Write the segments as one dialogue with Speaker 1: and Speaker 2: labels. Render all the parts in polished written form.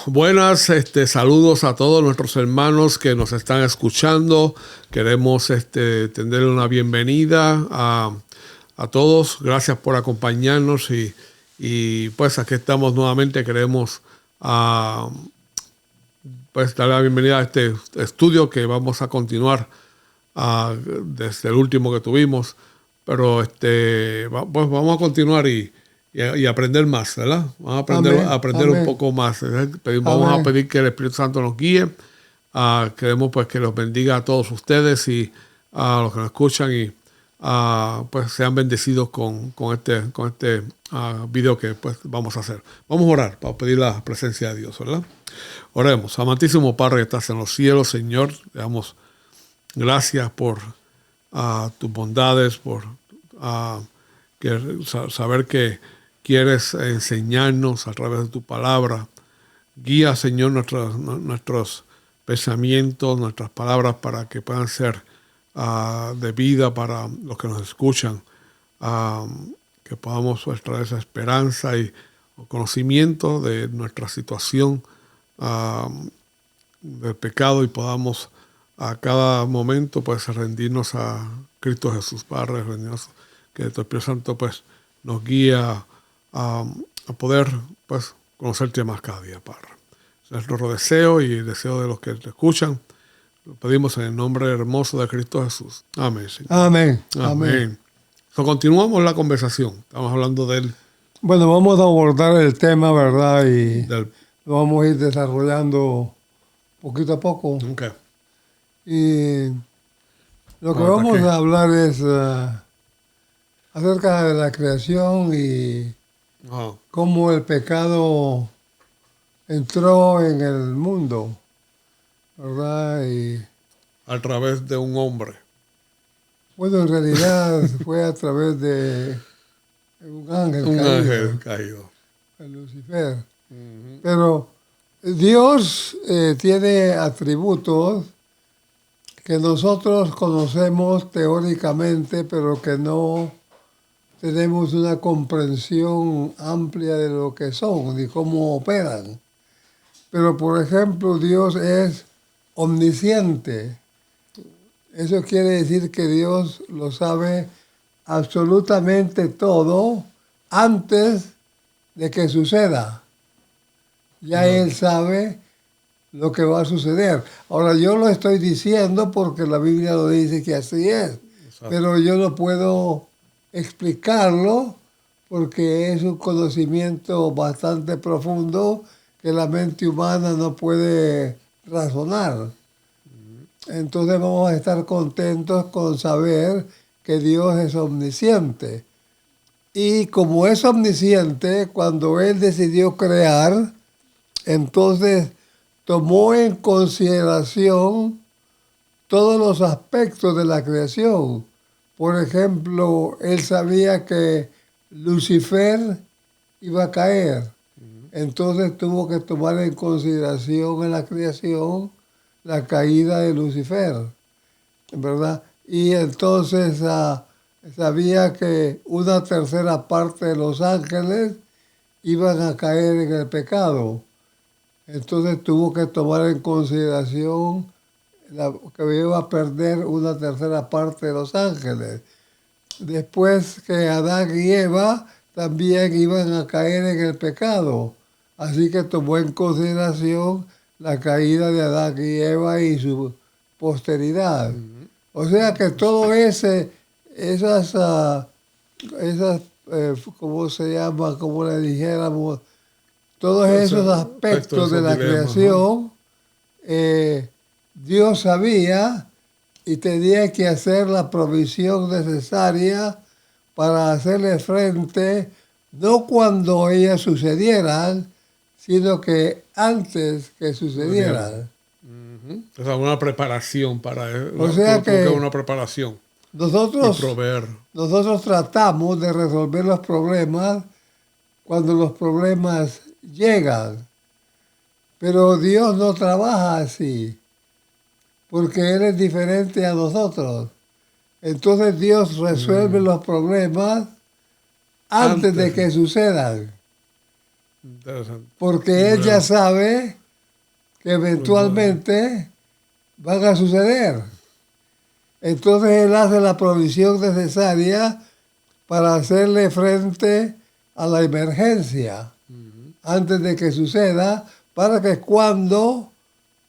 Speaker 1: buenas, saludos a todos nuestros hermanos que nos están escuchando. Queremos tenerle una bienvenida a todos. Gracias por acompañarnos y pues aquí estamos nuevamente. Queremos pues dar la bienvenida a este estudio que vamos a continuar desde el último que tuvimos. Pero pues vamos a continuar y aprender más, ¿verdad? Vamos a aprender un poco más. Vamos a pedir que el Espíritu Santo nos guíe. Queremos pues que los bendiga a todos ustedes y a los que nos escuchan y pues sean bendecidos con este video que pues vamos a hacer. Vamos a orar para pedir la presencia de Dios, ¿verdad? Oremos. Amantísimo Padre que estás en los cielos, Señor, le damos gracias por tus bondades, por saber que quieres enseñarnos a través de tu palabra. Guía, Señor, nuestros pensamientos, nuestras palabras para que puedan ser de vida para los que nos escuchan. Que podamos traer esa esperanza y conocimiento de nuestra situación del pecado y podamos a cada momento pues rendirnos a Cristo Jesús, Padre, rendirnos, que tu Espíritu Santo pues nos guía a poder pues conocerte más cada día, Padre. Es nuestro deseo y el deseo de los que te escuchan. Lo pedimos en el nombre hermoso de Cristo Jesús. Amén, Señor.
Speaker 2: Amén.
Speaker 1: Amén. Continuamos la conversación. Estamos hablando del...
Speaker 2: Bueno, vamos a abordar el tema, ¿verdad? Y lo vamos a ir desarrollando poquito a poco.
Speaker 1: Okay.
Speaker 2: Y lo que vamos a hablar es acerca de la creación y cómo el pecado entró en el mundo, ¿verdad? Y
Speaker 1: a través de un hombre.
Speaker 2: Bueno, en realidad fue a través de un ángel
Speaker 1: caído.
Speaker 2: Lucifer. Uh-huh. Pero Dios tiene atributos que nosotros conocemos teóricamente, pero que no tenemos una comprensión amplia de lo que son ni cómo operan. Pero, por ejemplo, Dios es omnisciente. Eso quiere decir que Dios lo sabe absolutamente todo antes de que suceda. Ya Él sabe lo que va a suceder. Ahora, yo lo estoy diciendo porque la Biblia lo dice que así es. Exacto. Pero yo no puedo explicarlo porque es un conocimiento bastante profundo que la mente humana no puede razonar. Entonces vamos a estar contentos con saber que Dios es omnisciente. Y como es omnisciente, cuando Él decidió crear, entonces tomó en consideración todos los aspectos de la creación. Por ejemplo, Él sabía que Lucifer iba a caer. Entonces tuvo que tomar en consideración en la creación la caída de Lucifer, ¿verdad? Y entonces sabía que una tercera parte de los ángeles iban a caer en el pecado. Entonces tuvo que tomar en consideración que iba a perder una tercera parte de los ángeles. Después que Adán y Eva también iban a caer en el pecado. Así que tomó en consideración la caída de Adán y Eva y su posteridad. Uh-huh. O sea que todo ¿cómo se llama? Como le dijéramos, todos esos aspectos de la creación, Dios sabía y tenía que hacer la provisión necesaria para hacerle frente, no cuando ellas sucedieran, sino que antes que sucedieran.
Speaker 1: Uh-huh. O sea, una preparación para eso.
Speaker 2: O sea que
Speaker 1: una preparación.
Speaker 2: Nosotros tratamos de resolver los problemas cuando los problemas llegan. Pero Dios no trabaja así, porque Él es diferente a nosotros. Entonces Dios resuelve los problemas antes de que sucedan. Porque Él ya sabe que eventualmente van a suceder. Entonces Él hace la provisión necesaria para hacerle frente a la emergencia antes de que suceda, para que cuando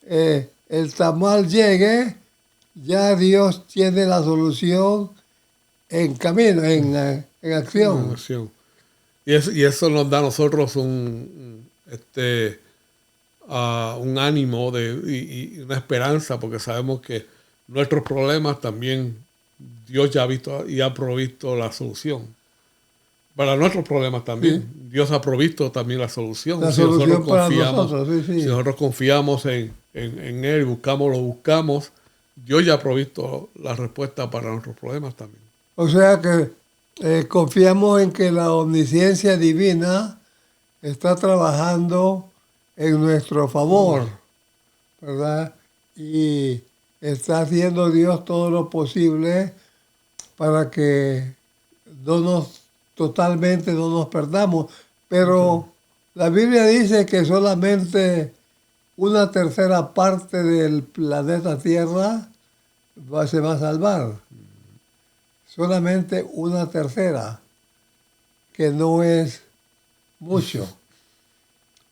Speaker 2: el tamal llegue, ya Dios tiene la solución en camino, en acción.
Speaker 1: Y eso nos da a nosotros un ánimo y una esperanza, porque sabemos que nuestros problemas también Dios ya ha visto y ha provisto la solución. Para nuestros problemas también. Sí. Dios ha provisto también la solución.
Speaker 2: La solución para nosotros, sí.
Speaker 1: Si nosotros confiamos en Él, lo buscamos, Dios ya ha provisto la respuesta para nuestros problemas también.
Speaker 2: O sea que confiamos en que la omnisciencia divina está trabajando en nuestro favor, ¿verdad? Y está haciendo Dios todo lo posible para que totalmente no nos perdamos. Pero la Biblia dice que solamente una tercera parte del planeta Tierra se va a salvar. Solamente una tercera, que no es mucho.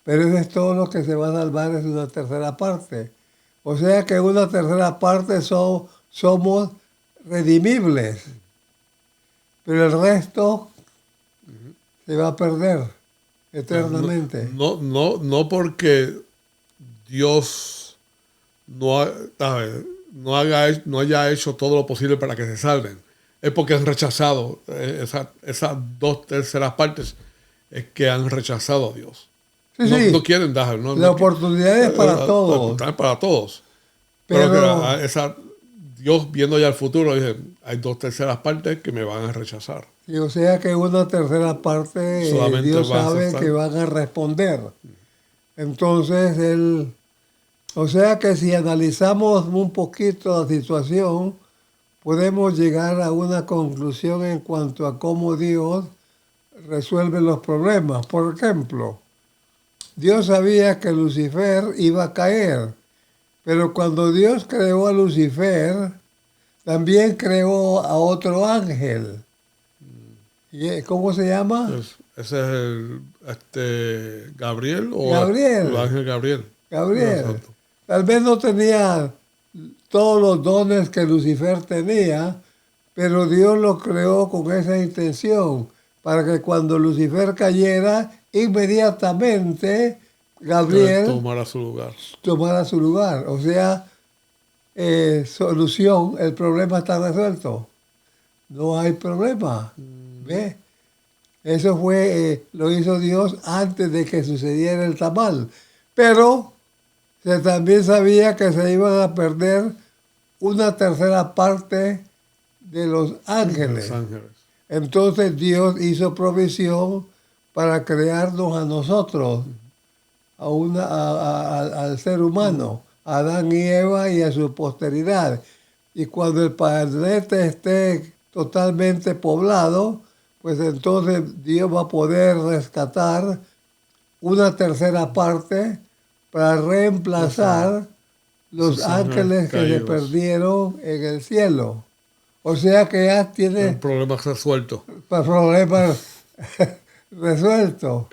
Speaker 2: Pero eso es todo lo que se va a salvar, es una tercera parte. O sea que una tercera parte somos redimibles. Pero el resto se va a perder eternamente.
Speaker 1: No porque Dios no haya hecho todo lo posible para que se salven. Es porque han rechazado esas 2/3 partes, es que han rechazado a Dios.
Speaker 2: Sí,
Speaker 1: no quieren dar.
Speaker 2: La oportunidad es para todos.
Speaker 1: Para todos. Pero Dios, viendo ya el futuro, dice, hay 2/3 partes que me van a rechazar.
Speaker 2: Y o sea que una tercera parte Dios sabe que van a responder. Entonces, o sea que si analizamos un poquito la situación, podemos llegar a una conclusión en cuanto a cómo Dios resuelve los problemas. Por ejemplo, Dios sabía que Lucifer iba a caer, pero cuando Dios creó a Lucifer, también creó a otro ángel. ¿Cómo se llama?
Speaker 1: Ese es el Gabriel o
Speaker 2: Gabriel.
Speaker 1: El ángel Gabriel.
Speaker 2: Gabriel. Tal vez no tenía todos los dones que Lucifer tenía, pero Dios lo creó con esa intención, para que cuando Lucifer cayera, inmediatamente Gabriel
Speaker 1: tomara su
Speaker 2: lugar. O sea, solución, el problema está resuelto. No hay problema. ¿Ve? Eso lo hizo Dios antes de que sucediera el tamal. Pero se también sabía que se iban a perder una tercera parte de los ángeles. Entonces Dios hizo provisión para crearnos a nosotros, al ser humano, a Adán y Eva y a su posteridad. Y cuando el planeta esté totalmente poblado, pues entonces Dios va a poder rescatar una tercera parte para reemplazar los ángeles que se perdieron en el cielo. O sea que ya tiene
Speaker 1: problemas resueltos.
Speaker 2: Problemas resueltos,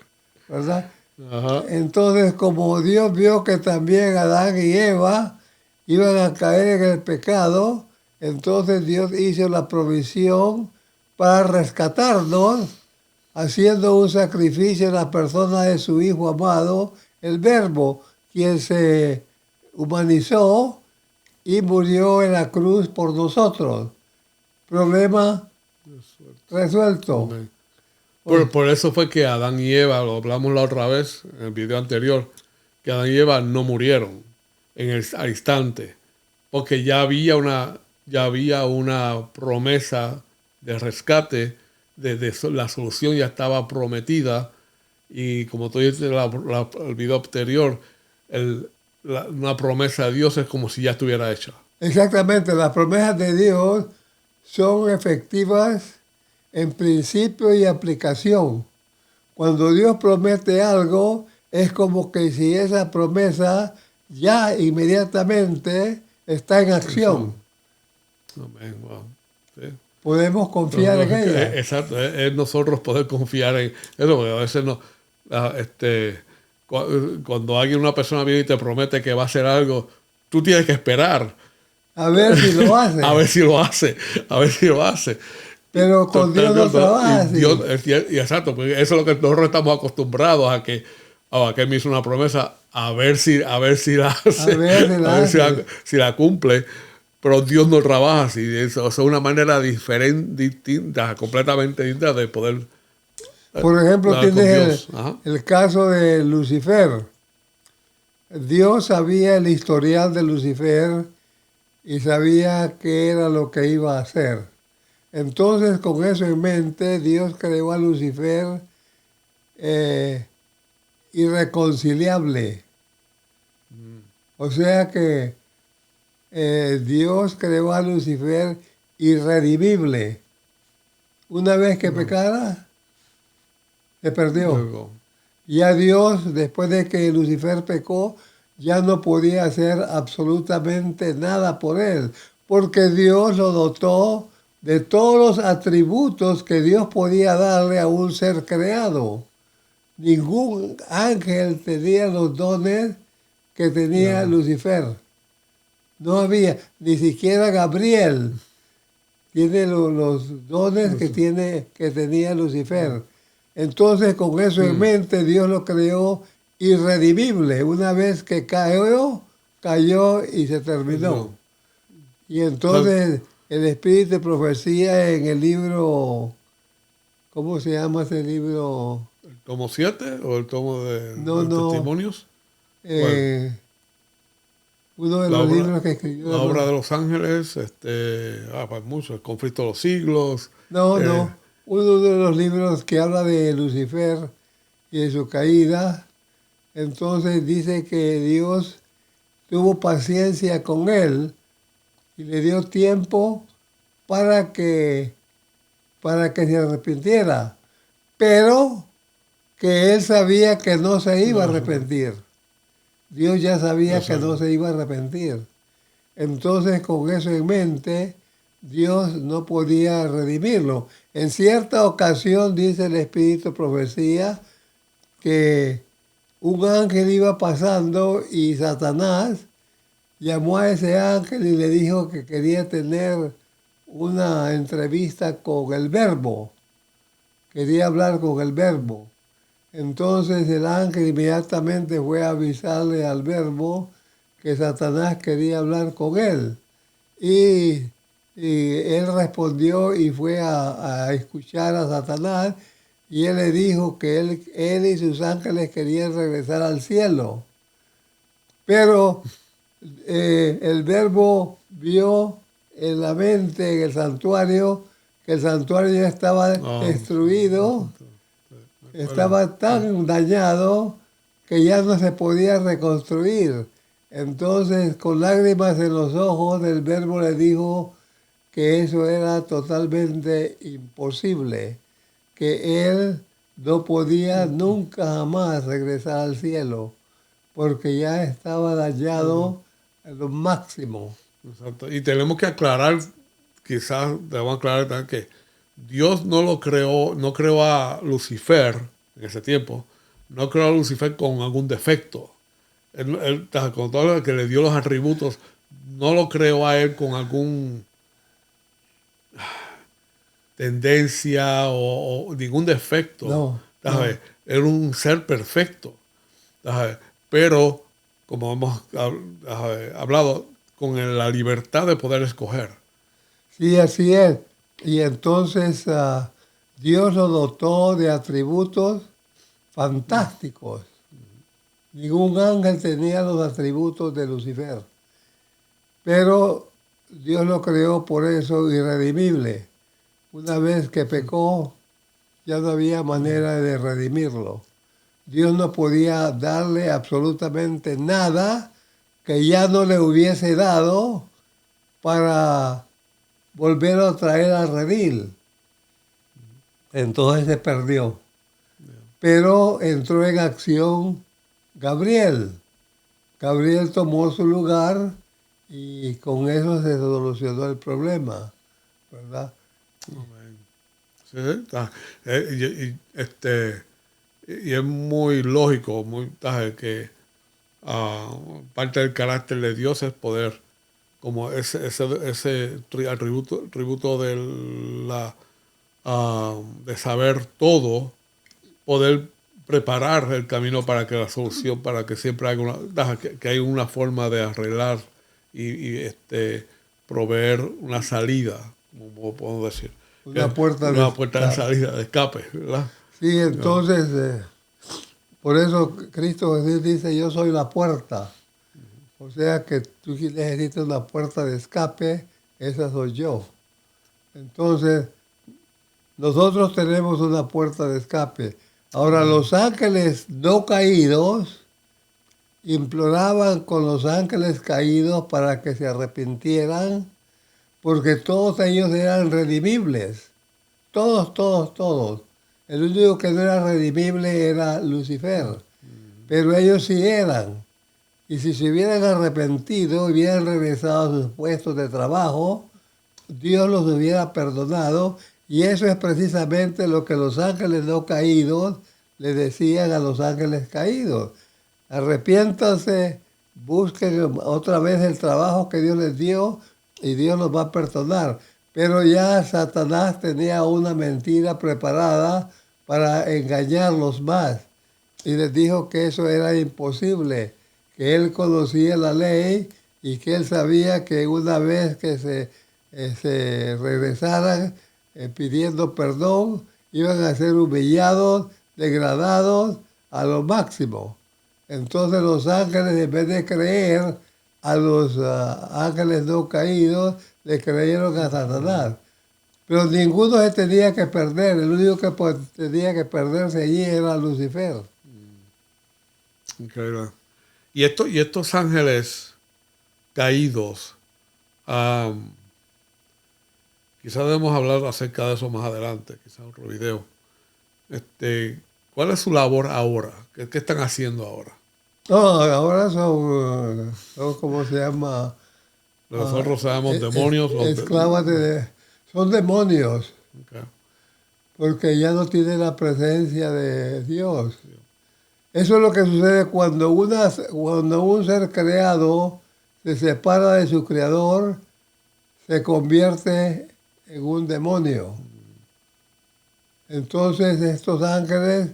Speaker 2: ¿verdad?
Speaker 1: Ajá.
Speaker 2: Entonces, como Dios vio que también Adán y Eva iban a caer en el pecado, entonces Dios hizo la provisión para rescatarnos, haciendo un sacrificio en la persona de su Hijo amado, el Verbo, quien se humanizó y murió en la cruz por nosotros. Problema resuelto.
Speaker 1: Por eso fue que Adán y Eva, lo hablamos la otra vez en el video anterior, que Adán y Eva no murieron al instante, porque ya había una promesa de rescate, la solución ya estaba prometida, y como tú dices en el video anterior, una promesa de Dios es como si ya estuviera hecha.
Speaker 2: Exactamente, las promesas de Dios son efectivas en principio y aplicación. Cuando Dios promete algo, es como que si esa promesa ya inmediatamente está en acción.
Speaker 1: Amén, wow. Sí.
Speaker 2: Podemos confiar en ella.
Speaker 1: Exacto, es nosotros poder confiar en eso, porque a veces no, cuando una persona viene y te promete que va a hacer algo, tú tienes que esperar
Speaker 2: A ver si lo hace.
Speaker 1: a ver si lo hace, a ver si lo hace.
Speaker 2: Pero con Dios no trabaja así.
Speaker 1: Exacto, porque eso es lo que nosotros estamos acostumbrados a que él me hizo una promesa, a ver si la hace, a ver si la cumple. Pero Dios no trabaja así. Eso es una manera distinta, completamente distinta de poder.
Speaker 2: Por ejemplo, tienes el caso de Lucifer. Dios sabía el historial de Lucifer y sabía qué era lo que iba a hacer. Entonces, con eso en mente, Dios creó a Lucifer irreconciliable. O sea que Dios creó a Lucifer irredimible. Una vez que pecara, se perdió.
Speaker 1: Luego.
Speaker 2: Ya Dios, después de que Lucifer pecó, ya no podía hacer absolutamente nada por él, porque Dios lo dotó de todos los atributos que Dios podía darle a un ser creado. Ningún ángel tenía los dones que tenía Lucifer. No había, ni siquiera Gabriel tiene los dones que tenía Lucifer. Entonces, con eso en mente, Dios lo creó irredimible. Una vez que cayó y se terminó. Y entonces, el espíritu de profecía en el libro, ¿cómo se llama ese libro?
Speaker 1: ¿El tomo 7 o el tomo de testimonios?
Speaker 2: Uno de los libros que escribió.
Speaker 1: La obra de los ángeles, pues mucho, el conflicto de los siglos.
Speaker 2: No. Uno de los libros que habla de Lucifer y de su caída. Entonces dice que Dios tuvo paciencia con él y le dio tiempo para que se arrepintiera. Pero que él sabía que no se iba a arrepentir. Dios ya sabía que no se iba a arrepentir. Entonces, con eso en mente, Dios no podía redimirlo. En cierta ocasión, dice el Espíritu de Profecía, que un ángel iba pasando y Satanás llamó a ese ángel y le dijo que quería tener una entrevista con el Verbo. Quería hablar con el Verbo. Entonces el ángel inmediatamente fue a avisarle al Verbo que Satanás quería hablar con él. Y él respondió y fue a escuchar a Satanás y él le dijo que él y sus ángeles querían regresar al cielo. Pero el Verbo vio en la mente, en el santuario, que el santuario ya estaba destruido. Estaba tan dañado que ya no se podía reconstruir. Entonces, con lágrimas en los ojos, el Verbo le dijo que eso era totalmente imposible, que él no podía nunca jamás regresar al cielo, porque ya estaba dañado a lo máximo.
Speaker 1: Exacto. Y tenemos que aclarar, quizás debemos aclarar también que Dios no creó a Lucifer en ese tiempo, no creó a Lucifer con algún defecto. Él, con todo lo que le dio los atributos, no lo creó a él con algún tendencia o ningún defecto.
Speaker 2: No.
Speaker 1: Era un ser perfecto. Pero, como hemos hablado, con la libertad de poder escoger.
Speaker 2: Sí, así es. Y entonces Dios lo dotó de atributos fantásticos. Ningún ángel tenía los atributos de Lucifer. Pero Dios lo creó por eso irredimible. Una vez que pecó, ya no había manera de redimirlo. Dios no podía darle absolutamente nada que ya no le hubiese dado para volver a traer al redil. Entonces se perdió. Pero entró en acción Gabriel. Gabriel tomó su lugar y con eso se solucionó el problema, ¿verdad?
Speaker 1: Amén. Sí, está. Y es muy lógico, que parte del carácter de Dios es poder, como ese tributo de saber todo, poder preparar el camino para que la solución, para que siempre haya que hay una forma de arreglar y proveer una salida, como podemos decir.
Speaker 2: Una puerta de
Speaker 1: Una puerta de
Speaker 2: escape.
Speaker 1: salida, de escape, ¿verdad?
Speaker 2: Sí, entonces, por eso Cristo Jesús dice, yo soy la puerta. O sea que tú necesitas una puerta de escape, esa soy yo. Entonces, nosotros tenemos una puerta de escape. Ahora, los ángeles no caídos imploraban con los ángeles caídos para que se arrepintieran, porque todos ellos eran redimibles. Todos, todos, todos. El único que no era redimible era Lucifer. Pero ellos sí eran. Y si se hubieran arrepentido, hubieran regresado a sus puestos de trabajo, Dios los hubiera perdonado. Y eso es precisamente lo que los ángeles no caídos le decían a los ángeles caídos. Arrepiéntanse, busquen otra vez el trabajo que Dios les dio y Dios los va a perdonar. Pero ya Satanás tenía una mentira preparada para engañarlos más. Y les dijo que eso era imposible, que él conocía la ley y que él sabía que una vez que se regresaran pidiendo perdón, iban a ser humillados, degradados a lo máximo. Entonces los ángeles, en vez de creer a los ángeles no caídos, le creyeron a Satanás. Pero ninguno se tenía que perder. El único que tenía que perderse allí era Lucifer.
Speaker 1: Increíble. Y estos ángeles caídos, quizás debemos hablar acerca de eso más adelante, quizás en otro video. ¿Cuál es su labor ahora? ¿Qué están haciendo ahora?
Speaker 2: No, ahora son ¿cómo se llama?
Speaker 1: Lo que nosotros llamamos demonios.
Speaker 2: Esclavas son demonios,
Speaker 1: Okay.
Speaker 2: porque ya no tienen la presencia de Dios. Eso es lo que sucede cuando un ser creado se separa de su creador, se convierte en un demonio. Entonces estos ángeles,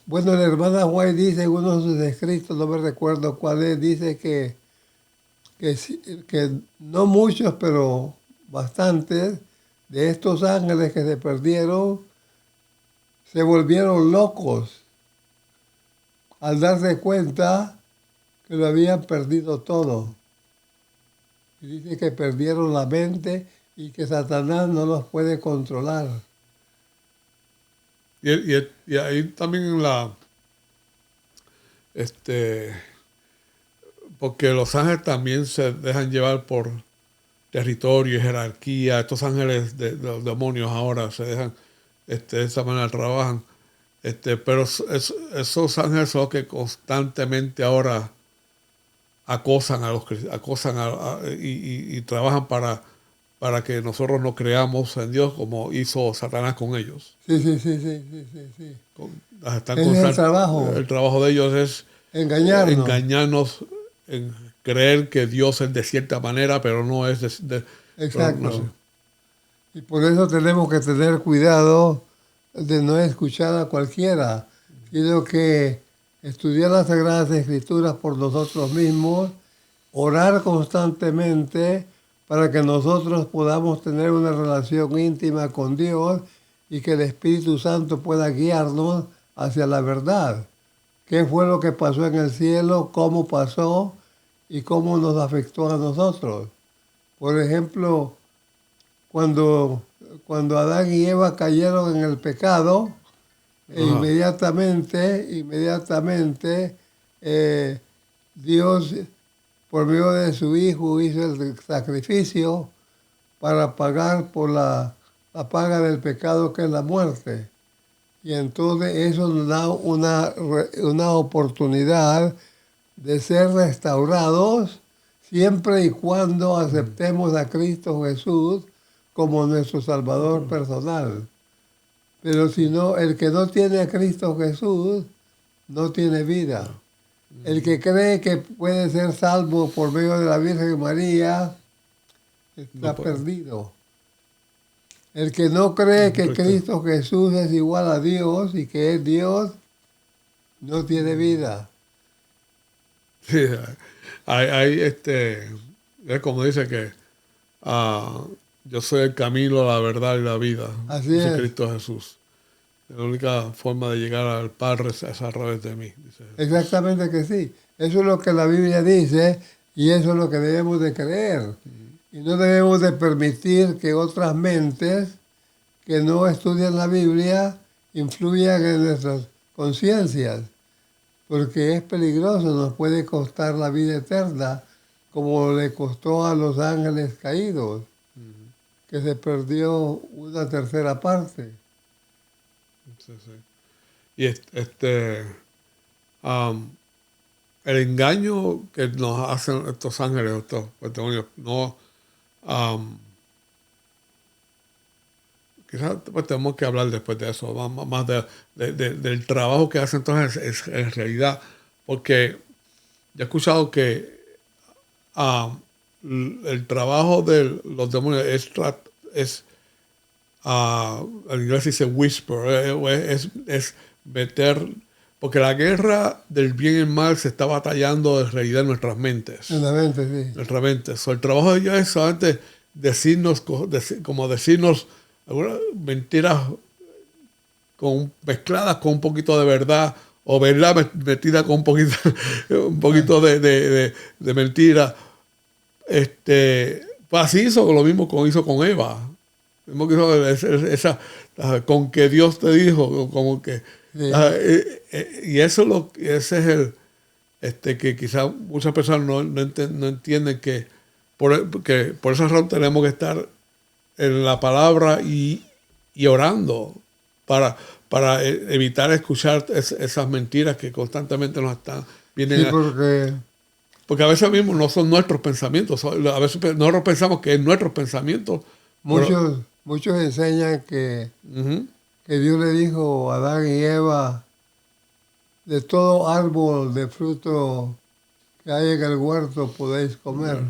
Speaker 2: bueno, la hermana White dice en uno de sus escritos, no me recuerdo cuál es, dice que no muchos, pero bastantes de estos ángeles que se perdieron se volvieron locos al darse cuenta que lo habían perdido todo. Y dice que perdieron la mente y que Satanás no los puede controlar.
Speaker 1: Y ahí también porque los ángeles también se dejan llevar por territorio y jerarquía. Estos ángeles de los demonios ahora se dejan, de esa manera trabajan. Pero esos ángeles son los que constantemente ahora acosan a los y trabajan para que nosotros no creamos en Dios como hizo Satanás con ellos.
Speaker 2: Sí.
Speaker 1: Están
Speaker 2: Ese es el trabajo.
Speaker 1: El trabajo de ellos es engañarnos en creer que Dios es de cierta manera, pero no es
Speaker 2: Exacto.
Speaker 1: No sé.
Speaker 2: Y por eso tenemos que tener cuidado de no escuchar a cualquiera, sino que estudiar las Sagradas Escrituras por nosotros mismos, orar constantemente para que nosotros podamos tener una relación íntima con Dios y que el Espíritu Santo pueda guiarnos hacia la verdad. ¿Qué fue lo que pasó en el cielo? ¿Cómo pasó? ¿Y cómo nos afectó a nosotros? Por ejemplo, cuando Adán y Eva cayeron en el pecado, inmediatamente, Dios, por medio de su Hijo, hizo el sacrificio para pagar por la paga del pecado, que es la muerte. Y entonces eso nos da una oportunidad de ser restaurados siempre y cuando aceptemos a Cristo Jesús como nuestro Salvador personal. Pero si no, el que no tiene a Cristo Jesús no tiene vida. El que cree que puede ser salvo por medio de la Virgen María está perdido. El que no cree que Cristo Jesús es igual a Dios y que es Dios, no tiene vida.
Speaker 1: Sí, es como dice que yo soy el camino, la verdad y la vida.
Speaker 2: Así
Speaker 1: dice
Speaker 2: es.
Speaker 1: Cristo Jesús. La única forma de llegar al Padre es a través de mí. Dice.
Speaker 2: Exactamente que sí. Eso es lo que la Biblia dice y eso es lo que debemos de creer. Y no debemos de permitir que otras mentes que no estudian la Biblia influyan en nuestras conciencias, porque es peligroso, nos puede costar la vida eterna, como le costó a los ángeles caídos, que se perdió una tercera parte.
Speaker 1: Sí, sí. Y el engaño que nos hacen estos ángeles, estos demonios, no, quizás pues, tenemos que hablar después de eso, más del trabajo que hacen entonces en realidad, porque yo he escuchado que el trabajo de los demonios es en inglés dice whisper, es meter, porque la guerra del bien y el mal se está batallando en realidad en nuestras mentes.
Speaker 2: En la mente, sí.
Speaker 1: Nuestra mente. So, el trabajo de ellos es solamente decirnos algunas mentiras mezcladas con un poquito de verdad, o verdad metida con un poquito de mentira. Pues así hizo lo mismo que hizo con Eva. Mismo que hizo con que Dios te dijo, como que sí. Y eso ese es el que quizás muchas personas no entienden que por esa razón tenemos que estar en la palabra y orando para evitar escuchar esas mentiras que constantemente nos están vienen.
Speaker 2: Sí,
Speaker 1: porque a veces mismo no son nuestros pensamientos, a veces nosotros pensamos que es nuestros pensamientos.
Speaker 2: Muchos enseñan que Dios le dijo a Adán y Eva: de todo árbol de fruto que hay en el huerto podéis comer,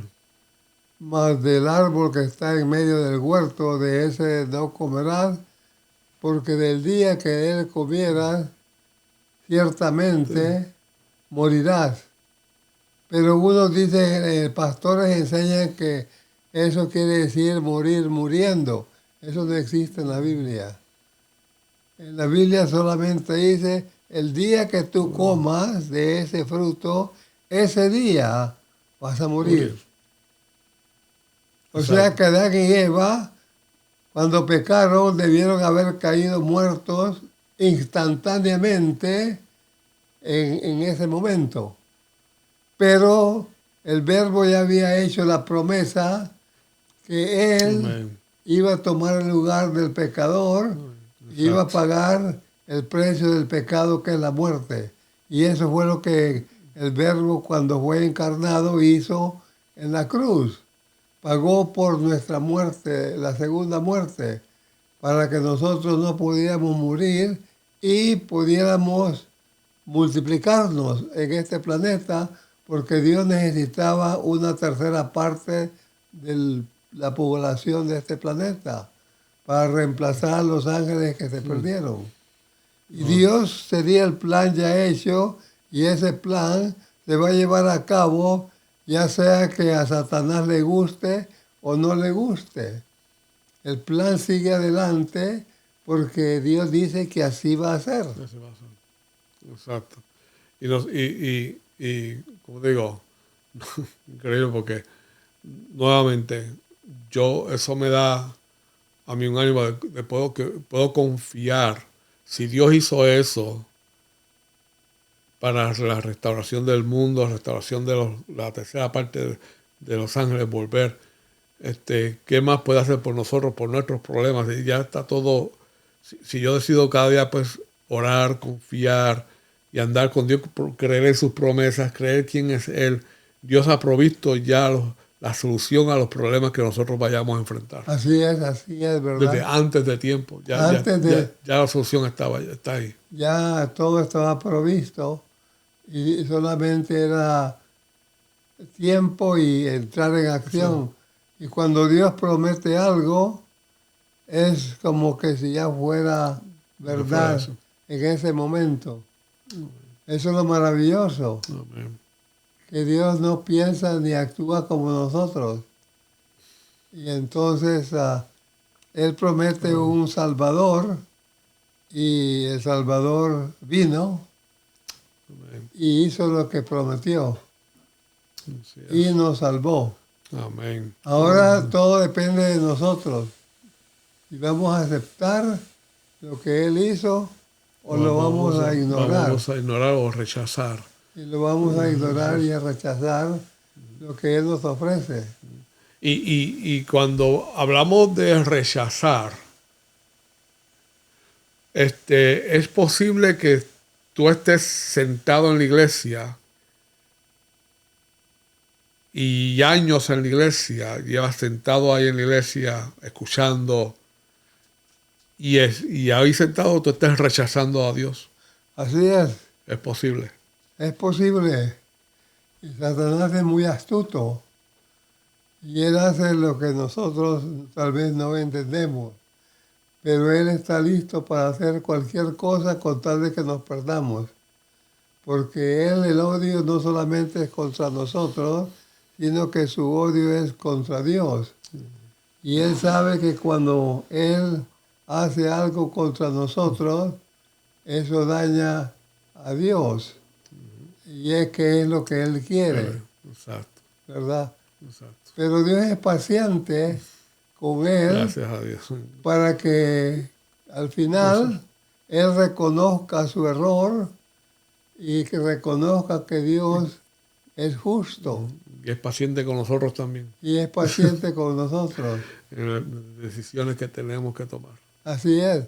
Speaker 2: mas del árbol que está en medio del huerto, de ese no comerás, porque del día que él comieras, ciertamente morirás. Pero unos dicen, pastores enseñan que eso quiere decir morir muriendo. Eso no existe en la Biblia. En la Biblia solamente dice: el día que tú comas de ese fruto, ese día vas a morir. O sea que Adán y Eva, cuando pecaron, debieron haber caído muertos instantáneamente en ese momento. Pero el Verbo ya había hecho la promesa que Él iba a tomar el lugar del pecador, iba a pagar el precio del pecado, que es la muerte. Y eso fue lo que el Verbo, cuando fue encarnado, hizo en la cruz. Pagó por nuestra muerte, la segunda muerte, para que nosotros no pudiéramos morir y pudiéramos multiplicarnos en este planeta, porque Dios necesitaba una tercera parte de la población de este planeta para reemplazar a los ángeles que se perdieron. Y Dios tenía el plan ya hecho, y ese plan se va a llevar a cabo, ya sea que a Satanás le guste o no le guste. El plan sigue adelante porque Dios dice que así va a ser.
Speaker 1: Así va a ser. Exacto. Y como digo, increíble, porque nuevamente eso me da a mí un ánimo de puedo confiar. Si Dios hizo eso para la restauración del mundo, la restauración de la tercera parte de los ángeles, volver, ¿qué más puede hacer por nosotros, por nuestros problemas? Y ya está todo. Si yo decido cada día pues orar, confiar y andar con Dios, creer en sus promesas, creer quién es Él. Dios ha provisto ya la solución a los problemas que nosotros vayamos a enfrentar.
Speaker 2: Así es, ¿verdad?
Speaker 1: Desde antes de tiempo. Ya la solución está ahí.
Speaker 2: Ya todo estaba provisto y solamente era tiempo y entrar en acción. Sí. Y cuando Dios promete algo, es como que si ya fuera verdad en ese momento. Eso es lo maravilloso.
Speaker 1: Amén.
Speaker 2: Que Dios no piensa ni actúa como nosotros. Y entonces Él promete un Salvador y el Salvador vino y hizo lo que prometió y nos salvó.
Speaker 1: Amén.
Speaker 2: Ahora todo depende de nosotros. Si vamos a aceptar lo que Él hizo o lo vamos a ignorar.
Speaker 1: Vamos a ignorar o rechazar.
Speaker 2: Y lo vamos a ignorar y a rechazar lo que Él nos ofrece.
Speaker 1: Y cuando hablamos de rechazar, es posible que tú estés sentado en la iglesia y años en la iglesia, llevas sentado ahí en la iglesia, escuchando, y ahí sentado tú estés rechazando a Dios.
Speaker 2: Así es.
Speaker 1: Es posible.
Speaker 2: Es posible. Y Satanás es muy astuto. Y él hace lo que nosotros tal vez no entendemos. Pero él está listo para hacer cualquier cosa con tal de que nos perdamos. Porque el odio no solamente es contra nosotros, sino que su odio es contra Dios. Y él sabe que cuando él hace algo contra nosotros, eso daña a Dios. Y es que es lo que Él quiere.
Speaker 1: Exacto.
Speaker 2: ¿Verdad?
Speaker 1: Exacto.
Speaker 2: Pero Dios es paciente con Él.
Speaker 1: Gracias a Dios.
Speaker 2: Para que al final Él reconozca su error y que reconozca que Dios es justo.
Speaker 1: Y es paciente con nosotros también.
Speaker 2: Y es paciente con nosotros.
Speaker 1: En las decisiones que tenemos que tomar.
Speaker 2: Así es.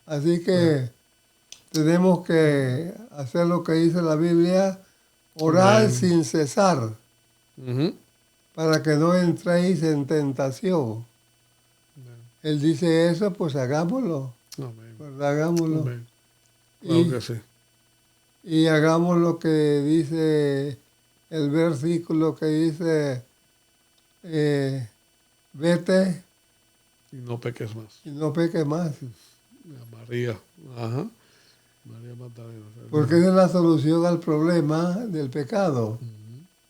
Speaker 2: Así que tenemos que hacer lo que dice la Biblia, orar sin cesar, para que no entréis en tentación. Él dice eso, pues hagámoslo. Pues hagámoslo.
Speaker 1: Claro que sí.
Speaker 2: Y hagamos lo que dice el versículo que dice, vete
Speaker 1: y no peques más.
Speaker 2: Y no peques más.
Speaker 1: María. Ajá. María Magdalena.
Speaker 2: Porque esa es la solución al problema del pecado.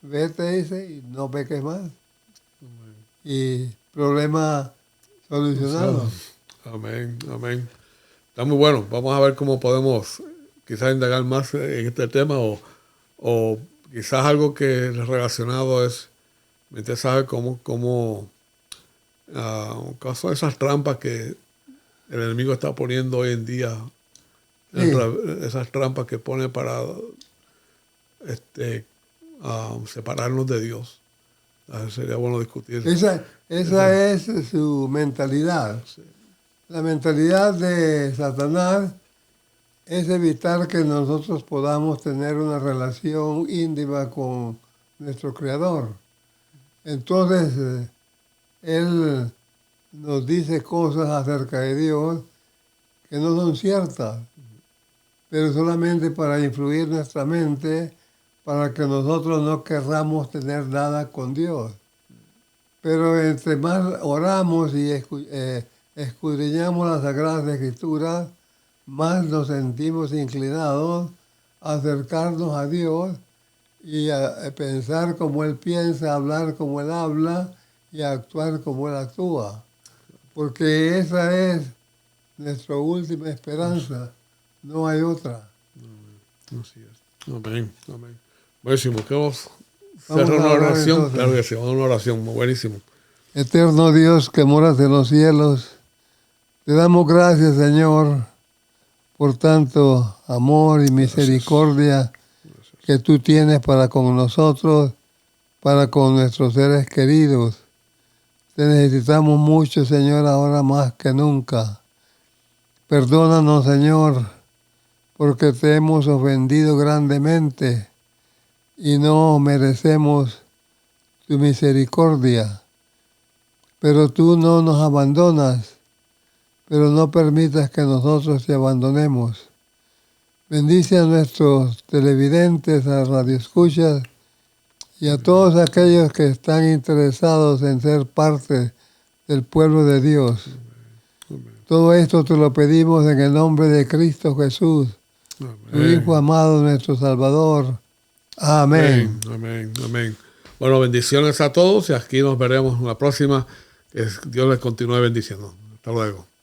Speaker 2: Vete, dice, y no peques más. Y problema solucionado.
Speaker 1: Amén, amén. Está muy bueno. Vamos a ver cómo podemos quizás indagar más en este tema o quizás algo que relacionado es, usted sabe cómo un caso de esas trampas que el enemigo está poniendo hoy en día. Sí. Esas trampas que pone para separarnos de Dios. Sería bueno discutir.
Speaker 2: Esa es su mentalidad. Sí. La mentalidad de Satanás es evitar que nosotros podamos tener una relación íntima con nuestro Creador. Entonces, él nos dice cosas acerca de Dios que no son ciertas, pero solamente para influir nuestra mente, para que nosotros no querramos tener nada con Dios. Pero entre más oramos y escudriñamos las Sagradas Escrituras, más nos sentimos inclinados a acercarnos a Dios y a pensar como Él piensa, hablar como Él habla y a actuar como Él actúa. Porque esa es nuestra última esperanza. No hay otra.
Speaker 1: Así es. Amén. Amén. Buenísimo. ¿Qué vos? ¿Cerrar una oración? Entonces. Claro que sí, vamos a una oración. Buenísimo.
Speaker 2: Eterno Dios que moras en los cielos, te damos gracias, Señor, por tanto amor y misericordia que tú tienes para con nosotros, para con nuestros seres queridos. Te necesitamos mucho, Señor, ahora más que nunca. Perdónanos, Señor, porque te hemos ofendido grandemente y no merecemos tu misericordia. Pero tú no nos abandonas, pero no permitas que nosotros te abandonemos. Bendice a nuestros televidentes, a radioescuchas y a todos aquellos que están interesados en ser parte del pueblo de Dios. Todo esto te lo pedimos en el nombre de Cristo Jesús, tu Hijo amado, nuestro Salvador. Amén.
Speaker 1: Amén. Amén. Bueno, bendiciones a todos y aquí nos veremos en la próxima. Que Dios les continúe bendiciendo. Hasta luego.